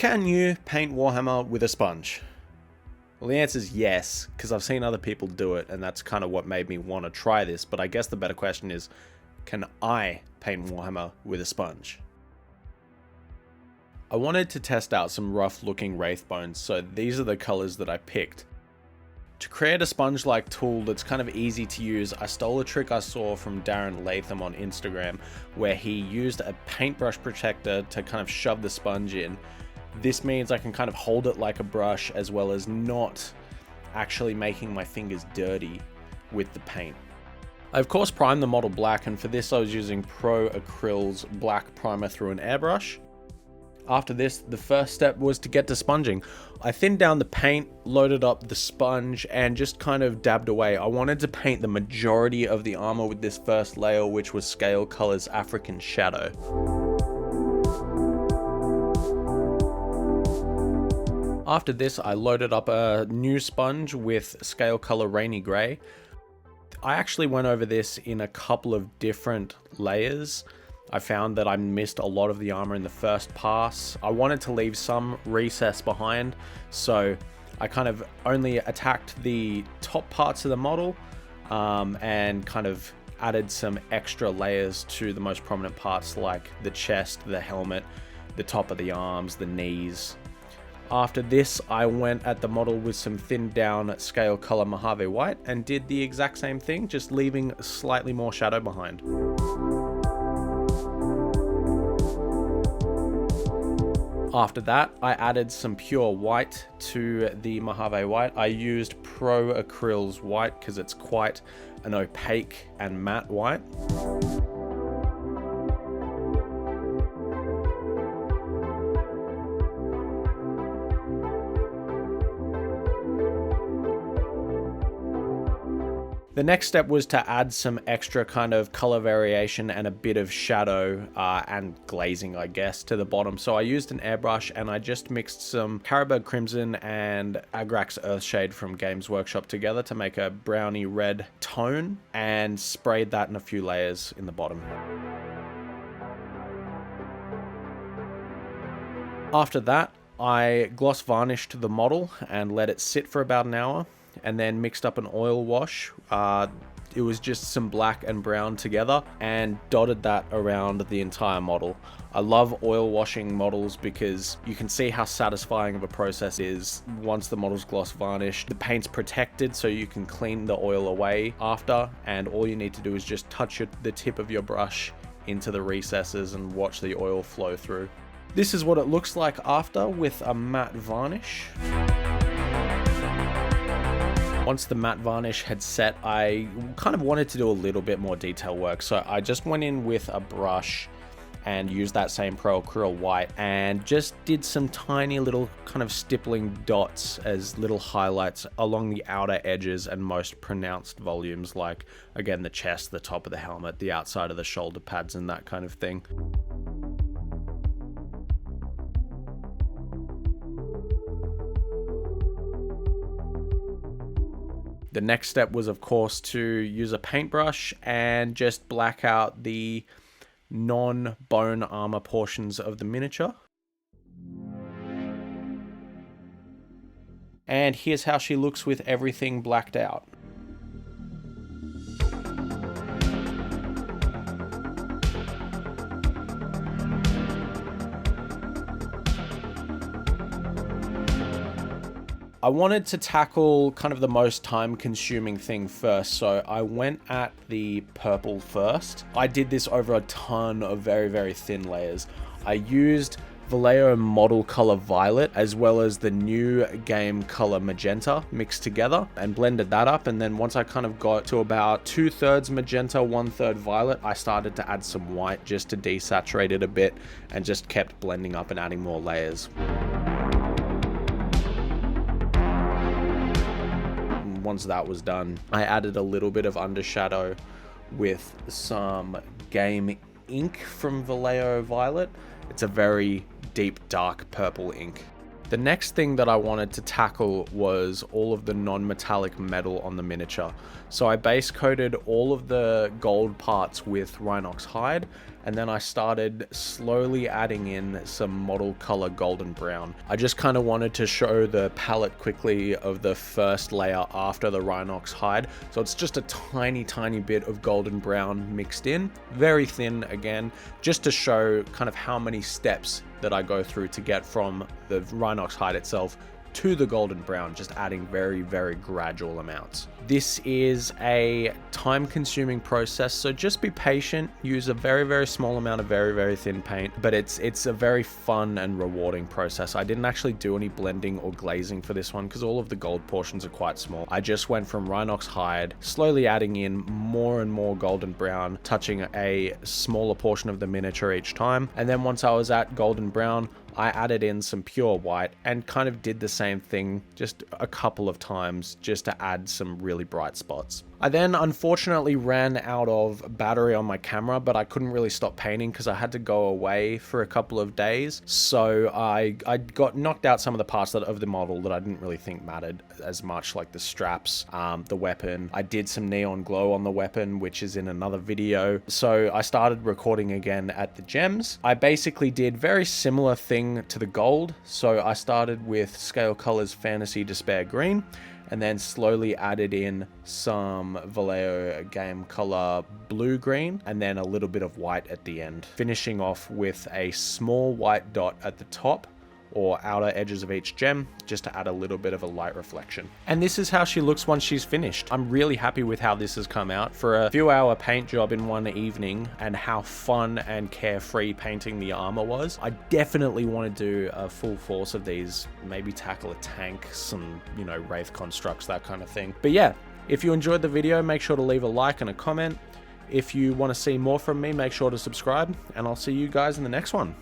Can you paint Warhammer with a sponge? Well, the answer is yes, because I've seen other people do it, and that's kind of what made me want to try this. But I guess the better question is, can I paint Warhammer with a sponge? I wanted to test out some rough looking wraith bones, so these are the colors that I picked. To create a sponge-like tool that's kind of easy to use, I stole a trick I saw from Darren Latham on Instagram, where he used a paintbrush protector to kind of shove the sponge in. This means I can kind of hold it like a brush, as well as not actually making my fingers dirty with the paint. I of course primed the model black, and for this I was using Pro Acryl's black primer through an airbrush. After this, the first step was to get to sponging. I thinned down the paint, loaded up the sponge, and just kind of dabbed away. I wanted to paint the majority of the armor with this first layer, which was Scale Color's African Shadow. After this, I loaded up a new sponge with Scale Color Rainy Grey. I actually went over this in a couple of different layers. I found that I missed a lot of the armor in the first pass. I wanted to leave some recess behind, so I kind of only attacked the top parts of the model and kind of added some extra layers to the most prominent parts, like the chest, the helmet, the top of the arms, the knees. After this, I went at the model with some thinned down Scale Color Mojave White and did the exact same thing, just leaving slightly more shadow behind. After that, I added some pure white to the Mojave White. I used Pro Acryl's white because it's quite an opaque and matte white. The next step was to add some extra kind of color variation and a bit of shadow and glazing, I guess, to the bottom. So I used an airbrush and I just mixed some Carroburg Crimson and Agrax Earthshade from Games Workshop together to make a browny red tone, and sprayed that in a few layers in the bottom. After that, I gloss varnished the model and let it sit for about an hour, and then mixed up an oil wash. It was just some black and brown together, and dotted that around the entire model. I love oil washing models because you can see how satisfying of a process it is once the model's gloss varnished. The paint's protected, so you can clean the oil away after, and all you need to do is just touch the tip of your brush into the recesses and watch the oil flow through. This is what it looks like after, with a matte varnish. Once the matte varnish had set, I kind of wanted to do a little bit more detail work, so I just went in with a brush and used that same Pro Acryl white and just did some tiny little kind of stippling dots as little highlights along the outer edges and most pronounced volumes, like, again, the chest, the top of the helmet, the outside of the shoulder pads, and that kind of thing. The next step was, of course, to use a paintbrush and just black out the non-bone armor portions of the miniature. And here's how she looks with everything blacked out. I wanted to tackle kind of the most time-consuming thing first, so I went at the purple first. I did this over a ton of very, very thin layers. I used Vallejo Model Color Violet as well as the new game color Magenta mixed together and blended that up, and then once I kind of got to about 2/3 magenta, 1/3 violet, I started to add some white just to desaturate it a bit, and just kept blending up and adding more layers. Once that was done, I added a little bit of undershadow with some game ink from Vallejo Violet. It's a very deep, dark purple ink. The next thing that I wanted to tackle was all of the non-metallic metal on the miniature. So I base coated all of the gold parts with Rhinox hide, and then I started slowly adding in some model color golden brown. I just kind of wanted to show the palette quickly of the first layer after the Rhinox hide. So it's just a tiny bit of golden brown mixed in, very thin again, just to show kind of how many steps that I go through to get from the Rhinox hide itself to the golden brown, just adding very gradual amounts. This is a time-consuming process, so just be patient. Use a very small amount of very thin paint, but it's a very fun and rewarding process. I didn't actually do any blending or glazing for this one because all of the gold portions are quite small. I just went from Rhinox hide, slowly adding in more and more golden brown, touching a smaller portion of the miniature each time, and then once I was at golden brown, I added in some pure white and kind of did the same thing just a couple of times just to add some really bright spots. I then unfortunately ran out of battery on my camera, but I couldn't really stop painting because I had to go away for a couple of days. So I got knocked out some of the parts of the model that I didn't really think mattered as much, like the straps, the weapon. I did some neon glow on the weapon, which is in another video. So I started recording again at the gems. I basically did very similar thing to the gold. So I started with Scale Colors Fantasy Despair Green, and then slowly added in some Vallejo Game Color blue green, and then a little bit of white at the end, finishing off with a small white dot at the top or outer edges of each gem, just to add a little bit of a light reflection. And this is how she looks once she's finished. I'm really happy with how this has come out for a few hour paint job in one evening, and how fun and carefree painting the armor was. I definitely want to do a full force of these, maybe tackle a tank, some, you know, wraith constructs, that kind of thing. But yeah, if you enjoyed the video, make sure to leave a like and a comment. If you want to see more from me, make sure to subscribe, and I'll see you guys in the next one.